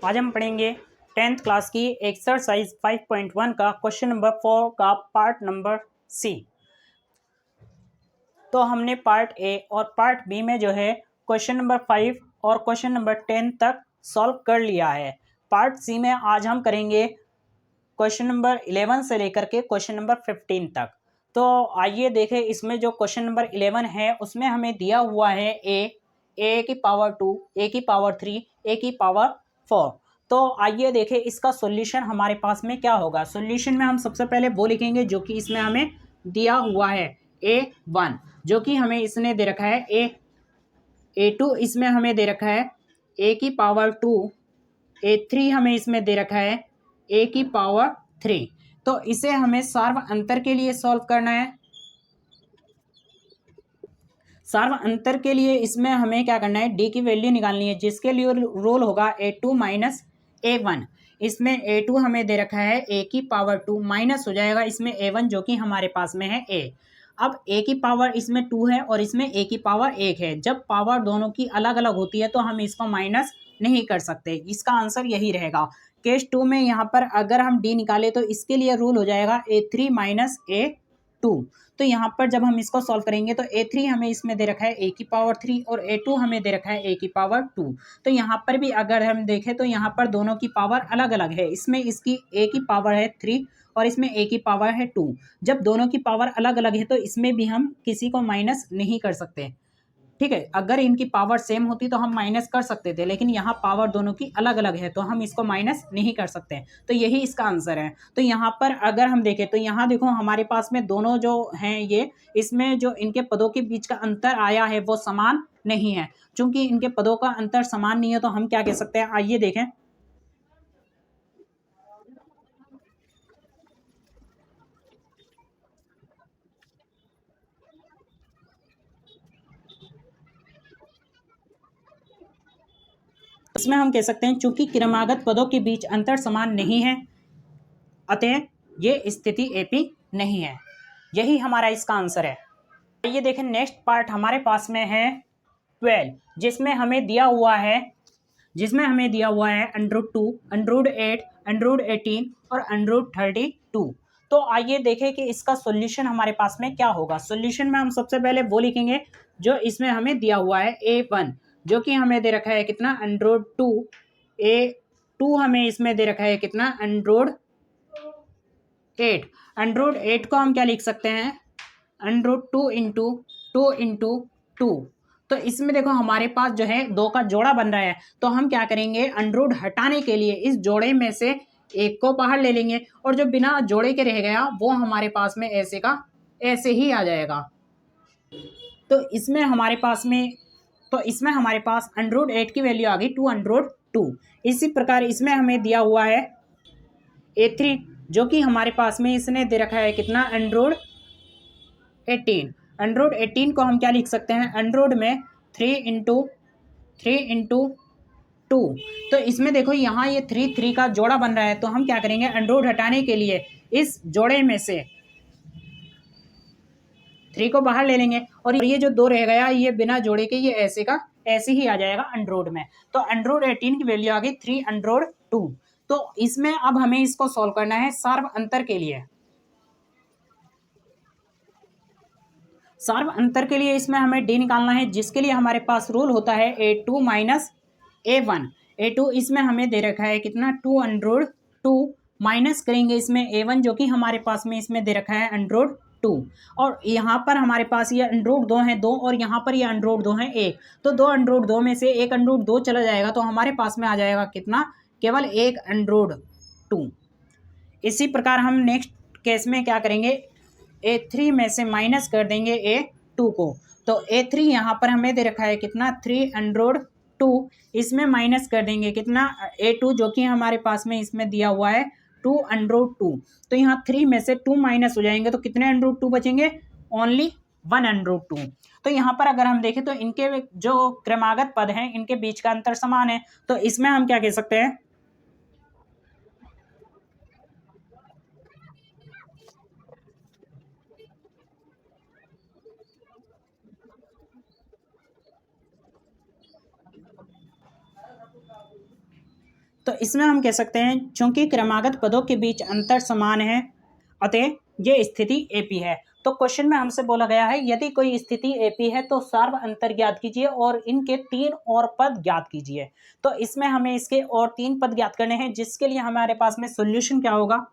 आज हम पढ़ेंगे 10th क्लास की एक्सरसाइज 5.1 का क्वेश्चन नंबर 4 का पार्ट नंबर सी। तो हमने पार्ट ए और पार्ट बी में जो है क्वेश्चन नंबर 5 और क्वेश्चन नंबर 10 तक सॉल्व कर लिया है। पार्ट सी में आज हम करेंगे क्वेश्चन नंबर 11 से लेकर के क्वेश्चन नंबर 15 तक। तो आइए देखें, इसमें जो क्वेश्चन नंबर 11 है उसमें हमें दिया हुआ है ए की पावर 2, ए की पावर 3, ए की पावर 4। तो आइए देखें इसका सॉल्यूशन हमारे पास में क्या होगा। सॉल्यूशन में हम सबसे पहले वो लिखेंगे जो कि इसमें हमें दिया हुआ है A1, जो कि हमें इसने दे रखा है A2 इसमें हमें दे रखा है ए की पावर 2, A3 हमें इसमें दे रखा है ए की पावर 3। तो इसे हमें सार्व अंतर के लिए सॉल्व करना है। सार्व अंतर के लिए इसमें हमें क्या करना है, डी की वैल्यू निकालनी है, जिसके लिए रोल होगा A2 माइनस A1। इसमें A2 हमें दे रखा है ए की पावर 2, माइनस हो जाएगा इसमें A1 जो कि हमारे पास में है A। अब ए की पावर इसमें 2 है और इसमें ए की पावर 1 है। जब पावर दोनों की अलग अलग होती है तो हम इसको माइनस नहीं कर सकते। इसका आंसर यही रहेगा। केस 2 में यहाँ पर अगर हम डी निकाले तो इसके लिए रूल हो जाएगा A3 माइनस A2। तो यहाँ पर जब हम इसको सॉल्व करेंगे तो A3 हमें इसमें दे रखा है ए की पावर 3 और A2 हमें दे रखा है ए की पावर 2। तो यहाँ पर भी अगर हम देखें तो यहाँ पर दोनों की पावर अलग अलग है। इसमें इसकी ए की पावर है 3 और इसमें ए की पावर है 2। जब दोनों की पावर अलग अलग है तो इसमें भी हम किसी को माइनस नहीं कर सकते। ठीक है, अगर इनकी पावर सेम होती तो हम माइनस कर सकते थे, लेकिन यहाँ पावर दोनों की अलग अलग है तो हम इसको माइनस नहीं कर सकते। तो यही इसका आंसर है। तो यहाँ पर अगर हम देखें तो यहाँ देखो हमारे पास में दोनों जो हैं ये, इसमें जो इनके पदों के बीच का अंतर आया है वो समान नहीं है। चूंकि इनके पदों का अंतर समान नहीं है तो हम क्या कह सकते हैं, आइए देखें। इसमें हम कह सकते हैं चूंकि क्रमागत पदों के बीच अंतर समान नहीं है, अतः ये स्थिति एपी नहीं है। यही हमारा इसका आंसर है। ये देखें, नेक्स्ट पार्ट हमारे पास में है 12, जिसमें हमें दिया हुआ है √2, √8, √18 और √32। तो आइए देखें कि इसका सॉल्यूशन हमारे पास में क्या होगा। सॉल्यूशन में हम सबसे पहले वो लिखेंगे जो इसमें हमें दिया हुआ है A1, जो कि हमें दे रखा है कितना √2, A2 हमें इसमें दे रखा है कितना √8। √8 को हम क्या लिख सकते हैं, √2 इंटू 2 इंटू 2। तो इसमें देखो हमारे पास जो है दो का जोड़ा बन रहा है, तो हम क्या करेंगे, अंडरूट हटाने के लिए इस जोड़े में से एक को बाहर ले लेंगे और जो बिना जोड़े के रह गया वो हमारे पास में ऐसे का ऐसे ही आ जाएगा। तो इसमें हमारे पास √8 की वैल्यू आ गई 2√2। इसी प्रकार इसमें हमें दिया हुआ है A3, जो कि हमारे पास में इसने दे रखा है कितना √18 को हम क्या लिख सकते हैं, अंडरूट में 3 इंटू 2। तो इसमें देखो यहाँ ये 3 का जोड़ा बन रहा है, तो हम क्या करेंगे, अंडरूट हटाने के लिए इस जोड़े में से 3 को बाहर ले लेंगे और ये जो 2 रह गया ये बिना जोड़े के ये ऐसे का ऐसे ही आ जाएगा अंडरूट में। तो √18 की वैल्यू आ गई 3√2। तो इसमें अब हमें इसको सॉल्व करना है सार्व अंतर के लिए। सार्व अंतर के लिए इसमें हमें डी निकालना है, जिसके लिए हमारे पास रूल होता है A2 माइनस A1। A2 इसमें हमें दे रखा है कितना 2√2, माइनस करेंगे इसमें A1 जो कि हमारे पास में इसमें दे रखा है √2। और यहाँ पर हमारे पास ये √2 है 2 और यहाँ पर ये √2 है 1। तो 2 √2 में से एक √2 चला जाएगा तो हमारे पास में आ जाएगा कितना, केवल एक √2। इसी प्रकार हम नेक्स्ट केस में क्या करेंगे, A3 में से माइनस कर देंगे A2 को। तो A3 यहाँ पर हमें दे रखा है कितना 3√2, इसमें माइनस कर देंगे कितना A2 जो कि हमारे पास में इसमें दिया हुआ है 2√2। तो यहाँ 3 में से 2 माइनस हो जाएंगे तो कितने √2 बचेंगे, ओनली 1√2। तो यहाँ पर अगर हम देखें तो इनके जो क्रमागत पद हैं इनके बीच का अंतर समान है। तो इसमें हम क्या कह सकते हैं, तो इसमें हम कह सकते हैं चूंकि क्रमागत पदों के बीच अंतर समान है अतः ये स्थिति एपी है। तो क्वेश्चन में हमसे बोला गया है यदि कोई स्थिति एपी है तो सार्व अंतर ज्ञात कीजिए और इनके 3 और पद ज्ञात कीजिए। तो इसमें हमें इसके और 3 पद ज्ञात करने हैं, जिसके लिए हमारे पास में सॉल्यूशन क्या होगा,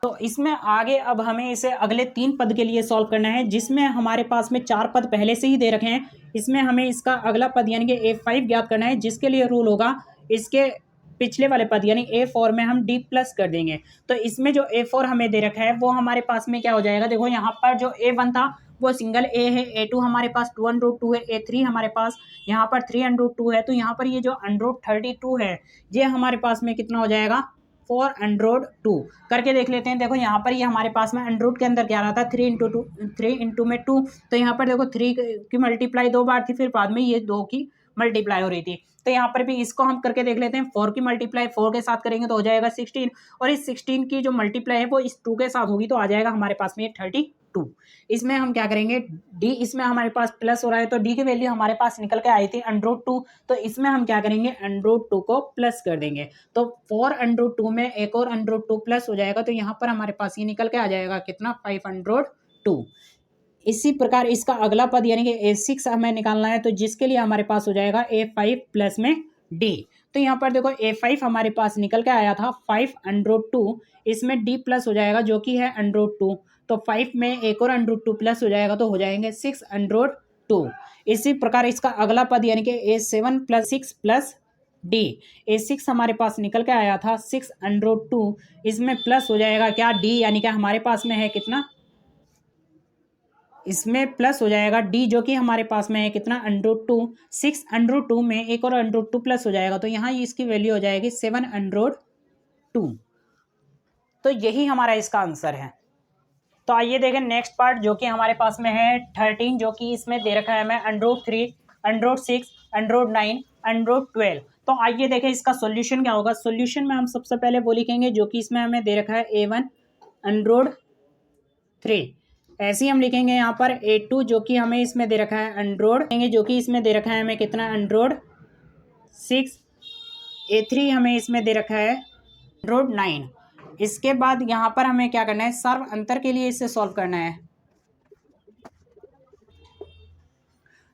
तो इसमें आगे अब हमें इसे अगले 3 पद के लिए सॉल्व करना है, जिसमें हमारे पास में 4 पद पहले से ही दे रखे हैं। इसमें हमें इसका अगला पद यानी कि A5 ज्ञात करना है, जिसके लिए रूल होगा इसके पिछले वाले पद यानी A4 में हम D प्लस कर देंगे। तो इसमें जो A4 हमें दे रखा है वो हमारे पास में क्या हो जाएगा, देखो यहाँ पर जो A1 था वो सिंगल A है, A2 हमारे पास 2√2 है, A3 हमारे पास यहाँ पर 3√2 है। तो यहाँ पर ये जो √32 है ये हमारे पास में कितना हो जाएगा, 4√2 करके देख लेते हैं। देखो यहाँ पर ये हमारे पास में अंडर रूट के अंदर क्या रहा था, 3 में 2, तो यहाँ पर देखो 3 की मल्टीप्लाई 2 बार थी, फिर बाद में ये 2 की मल्टीप्लाई हो रही थी। तो यहाँ पर भी इसको हम करके देख लेते हैं, 4 की मल्टीप्लाई 4 के साथ करेंगे तो हो जाएगा 16, और इस 16 की जो मल्टीप्लाई है वो इस 2 के साथ होगी तो आ जाएगा हमारे पास में ये 32। इसमें हम क्या करेंगे, डी इसमें हमारे पास प्लस हो रहा है तो डी की वैल्यू हमारे पास निकल के आई थी √2, तो इसमें हम क्या करेंगे √2 को प्लस कर देंगे। तो 4√2 में एक और √2 प्लस हो जाएगा, तो यहाँ पर हमारे पास ये निकल के आ जाएगा कितना, 502। इसी प्रकार इसका अगला पद यानी कि A6 हमें निकालना है, तो जिसके लिए हमारे पास हो जाएगा A5 प्लस में D। तो यहाँ पर देखो A5 हमारे पास निकल के आया था 5√2, इसमें D प्लस हो जाएगा जो कि है √2, तो 5 में एक और √2 प्लस हो जाएगा तो हो जाएंगे 6√2। इसी प्रकार इसका अगला पद यानी कि A7 plus 6 plus D, A6 हमारे पास निकल के आया था 6√2, इसमें प्लस हो जाएगा क्या, D यानी कि हमारे पास में है कितना, इसमें प्लस हो जाएगा D जो कि हमारे पास में है कितना, √2, 6√2 में एक और √2 प्लस हो जाएगा तो यहाँ इसकी वैल्यू हो जाएगी 7√2। तो यही हमारा इसका आंसर है। तो आइए देखें नेक्स्ट पार्ट जो कि हमारे पास में है 13, जो कि इसमें दे रखा है हमें √3, √6, √9, √12। तो आइए देखें इसका सॉल्यूशन क्या होगा। सॉल्यूशन में हम सबसे पहले वो लिखेंगे जो कि इसमें हमें दे रखा है A1 √3, ऐसे ही हम लिखेंगे यहाँ पर A2 जो कि हमें इसमें दे रखा है जो कि इसमें दे रखा है हमें कितना, √6, A3 हमें इसमें दे रखा है √9। इसके बाद यहाँ पर हमें क्या करना है, सर्व अंतर के लिए इसे सॉल्व करना है।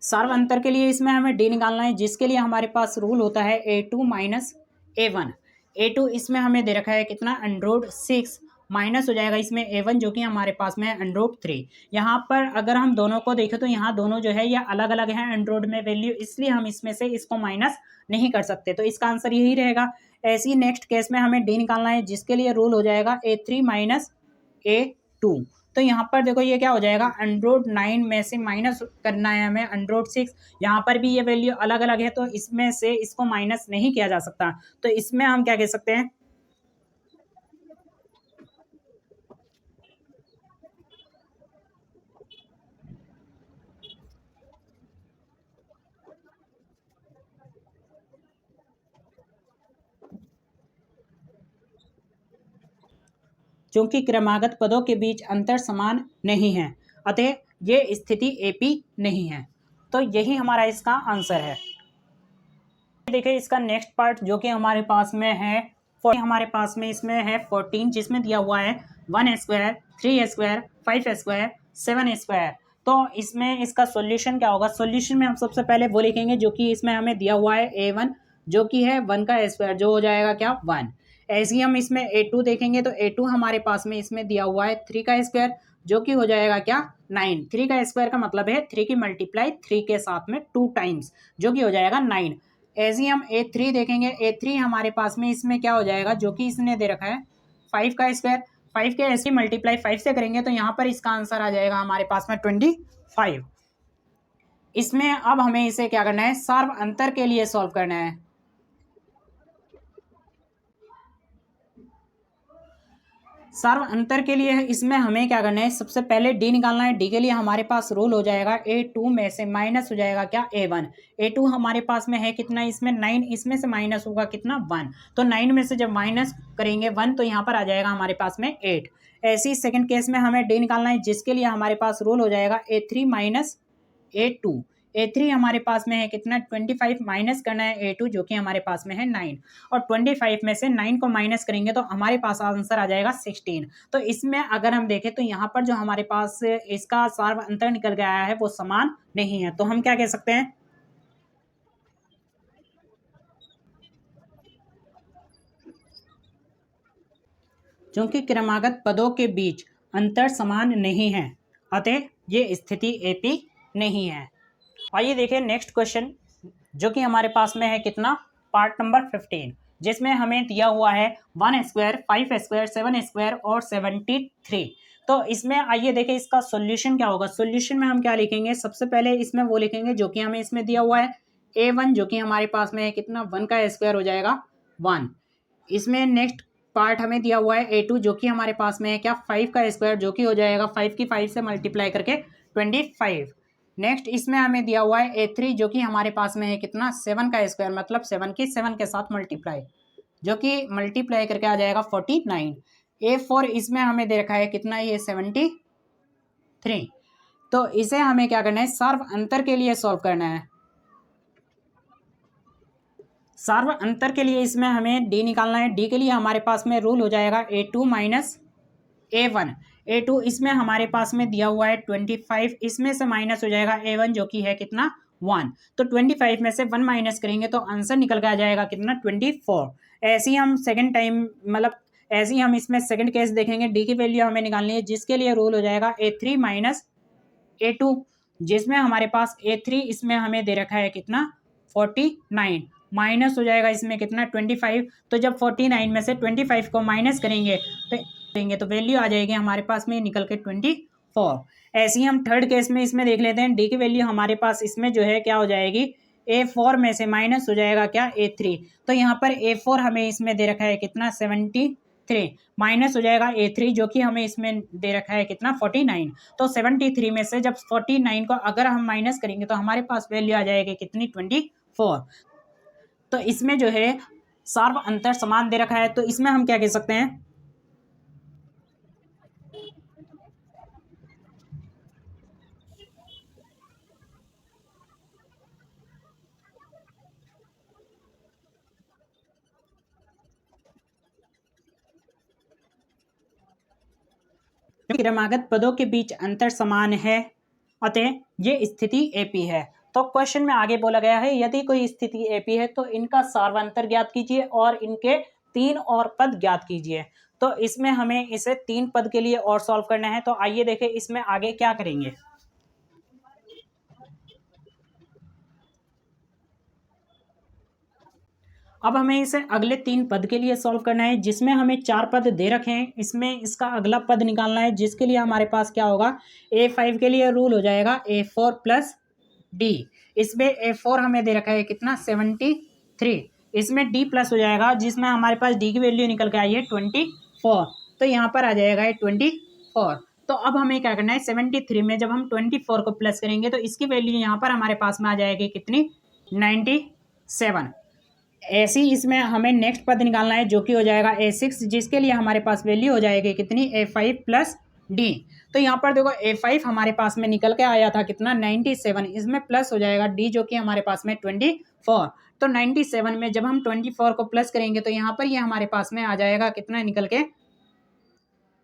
सर्व अंतर के लिए इसमें हमें D निकालना है, जिसके लिए हमारे पास रूल होता है A2 माइनस A1। A2 इसमें हमें दे रखा है कितना, √6, माइनस हो जाएगा इसमें A1 जो कि हमारे पास में है √3। यहाँ पर अगर हम दोनों को देखें तो यहाँ दोनों जो है ये अलग अलग हैं अंडर में वैल्यू, इसलिए हम इसमें से इसको माइनस नहीं कर सकते, तो इसका आंसर यही रहेगा। ऐसे ही नेक्स्ट केस में हमें D निकालना है, जिसके लिए रूल हो जाएगा A3 माइनस A2। तो यहाँ पर देखो ये क्या हो जाएगा, √9 में से माइनस करना है हमें √6, यहाँ पर भी ये वैल्यू अलग अलग है तो इसमें से इसको माइनस नहीं किया जा सकता, तो इसमें हम क्या कह सकते हैं, क्योंकि क्रमागत पदों के बीच अंतर समान नहीं है अतः ये स्थिति एपी नहीं है। तो यही हमारा इसका आंसर है। देखिए इसका नेक्स्ट पार्ट जो कि हमारे पास में है हमारे पास में इसमें है 14, जिसमें दिया हुआ है 1² 3² 5² 7²। तो इसमें इसका सॉल्यूशन क्या होगा। सॉल्यूशन में हम सबसे पहले वो लिखेंगे जो कि इसमें हमें दिया हुआ है A1 जो कि है 1 का स्क्वायर, जो हो जाएगा क्या 1। ऐसे ही हम इसमें A2 देखेंगे तो A2 हमारे पास में इसमें दिया हुआ है 3 का स्क्वायर जो कि हो जाएगा क्या 9। 3 का स्क्वायर का मतलब है 3 की मल्टीप्लाई 3 के साथ में 2 टाइम्स जो कि हो जाएगा 9। ऐसे ही हम A3 देखेंगे, A3 हमारे पास में इसमें क्या हो जाएगा जो कि इसने दे रखा है 5 का स्क्वायर। 5 के ऐसे मल्टीप्लाई 5 से करेंगे तो यहाँ पर इसका आंसर आ जाएगा हमारे पास में 25। इसमें अब हमें इसे क्या करना है, सर्व अंतर के लिए सॉल्व करना है। सर्व अंतर के लिए इसमें हमें क्या करना है, सबसे पहले D निकालना है। D के लिए हमारे पास रूल हो जाएगा A2 में से माइनस हो जाएगा क्या A1। A2 हमारे पास में है कितना, इसमें 9, इसमें से माइनस होगा कितना 1, तो 9 में से जब माइनस करेंगे 1 तो यहाँ पर आ जाएगा हमारे पास में 8। ऐसे ही सेकंड केस में हमें D निकालना है, जिसके लिए हमारे पास रूल हो जाएगा A3 माइनस A2। A3 हमारे पास में है कितना 25, माइनस करना है A2 जो कि हमारे पास में है 9, और 25 में से 9 को माइनस करेंगे तो हमारे पास आंसर आ जाएगा 16। तो इसमें अगर हम देखें तो यहाँ पर जो हमारे पास इसका सार्व अंतर निकल गया है वो समान नहीं है। तो हम क्या कह सकते हैं, क्योंकि क्रमागत पदों के बीच अंतर समान नहीं है अतः ये स्थिति एपी नहीं है। आइए देखें नेक्स्ट क्वेश्चन जो कि हमारे पास में है कितना, पार्ट नंबर 15, जिसमें हमें दिया हुआ है 1 स्क्वायर, 5 स्क्वायर, 7 स्क्वायर और 73। तो इसमें आइए देखें इसका सॉल्यूशन क्या होगा। सॉल्यूशन में हम क्या लिखेंगे, सबसे पहले इसमें वो लिखेंगे जो कि हमें इसमें दिया हुआ है A1 जो कि हमारे पास में है कितना 1 का स्क्वायर हो जाएगा 1। इसमें नेक्स्ट पार्ट हमें दिया हुआ है A2 जो कि हमारे पास में है क्या 5 का स्क्वायर जो कि हो जाएगा 5 की 5 से मल्टीप्लाई करके 25। नेक्स्ट इसमें हमें दिया हुआ है A3 जो कि हमारे पास में है कितना 7 का स्क्वायर, मतलब 7 की 7 के साथ मल्टीप्लाई जो कि मल्टीप्लाई करके आ जाएगा 49। A4 इसमें हमें दे रखा है कितना ये 73। तो इसे हमें क्या करना है, सार्व अंतर के लिए सॉल्व करना है। सार्व अंतर के लिए इसमें हमें डी निकालना है। डी के लिए हमारे पास में रूल हो जाएगा A2 माइनस A1। A2 इसमें हमारे पास में दिया हुआ है 25, इसमें से माइनस हो जाएगा A1 जो कि है कितना 1। तो 25 में से 1 माइनस करेंगे तो आंसर निकल के आ जाएगा कितना 24। ऐसे ही हम सेकंड टाइम मतलब ऐसे ही हम इसमें सेकंड केस देखेंगे। डी की वैल्यू हमें निकालनी है जिसके लिए रूल हो जाएगा A3 माइनस A2, जिसमें हमारे पास A3 इसमें हमें दे रखा है कितना 49, माइनस हो जाएगा इसमें कितना 25। तो जब 49 में से 25 को माइनस करेंगे तो वैल्यू आ जाएगी हमारे पास में निकल के 24। ऐसे ही हम थर्ड केस में इसमें देख लेते हैं। डी की वैल्यू हमारे पास इसमें जो है क्या हो जाएगी A4 में से माइनस हो जाएगा क्या A3। तो यहाँ पर A4 हमें इसमें दे रखा है कितना 73, माइनस हो जाएगा A3 जो कि हमें इसमें दे रखा है कितना 49। तो 73 में से जब 49 को अगर हम माइनस करेंगे तो हमारे पास वैल्यू आ जाएगी कितनी 24। तो इसमें जो है सार्व अंतर समान दे रखा है। तो इसमें हम क्या कह सकते हैं, क्रमागत पदों के बीच अंतर समान है अतः ये स्थिति एपी है। तो क्वेश्चन में आगे बोला गया है यदि कोई स्थिति एपी है तो इनका सार्वंतर ज्ञात कीजिए और इनके 3 और पद ज्ञात कीजिए। तो इसमें हमें इसे 3 पद के लिए और सॉल्व करना है। तो आइए देखें इसमें आगे क्या करेंगे। अब हमें इसे अगले 3 पद के लिए सॉल्व करना है जिसमें हमें 4 पद दे रखे हैं। इसमें इसका अगला पद निकालना है जिसके लिए हमारे पास क्या होगा, A5 के लिए रूल हो जाएगा A4 प्लस D। इसमें A4 हमें दे रखा है कितना 73, इसमें D प्लस हो जाएगा जिसमें हमारे पास D की वैल्यू निकल के आई है 24। तो यहाँ पर आ जाएगा 24। तो अब हमें क्या करना है 73 में जब हम 24 को प्लस करेंगे तो इसकी वैल्यू यहाँ पर हमारे पास में आ जाएगी कितनी 97। ऐसे ही इसमें हमें नेक्स्ट पद निकालना है जो कि हो जाएगा A6 जिसके लिए हमारे पास वैल्यू हो जाएगी कितनी A5 प्लस D। तो यहाँ पर देखो A5 हमारे पास में निकल के आया था कितना 97, इसमें प्लस हो जाएगा D जो कि हमारे पास में 24। तो 97 में जब हम 24 को प्लस करेंगे तो यहाँ पर ये हमारे पास में आ जाएगा कितना निकल के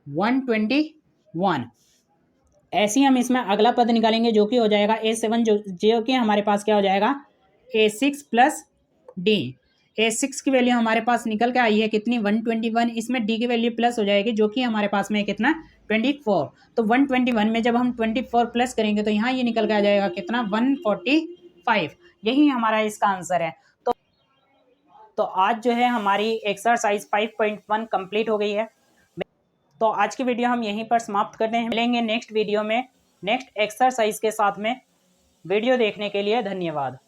121। ऐसे ही हम इसमें अगला पद निकालेंगे जो कि हो जाएगा A7 जो कि हमारे पास क्या हो जाएगा A6 प्लस D। A6 की वैल्यू हमारे पास निकल के आई है कितनी 121, इसमें D की वैल्यू प्लस हो जाएगी जो कि हमारे पास में कितना 24। तो 121 में जब हम 24 प्लस करेंगे तो यहाँ ये निकल के आ जाएगा कितना 145। यही हमारा इसका आंसर है। तो आज जो है हमारी एक्सरसाइज 5.1 कंप्लीट हो गई है। तो आज की वीडियो हम यहीं पर समाप्त करते हैं। मिलेंगे नेक्स्ट वीडियो में नेक्स्ट एक्सरसाइज के साथ में। वीडियो देखने के लिए धन्यवाद।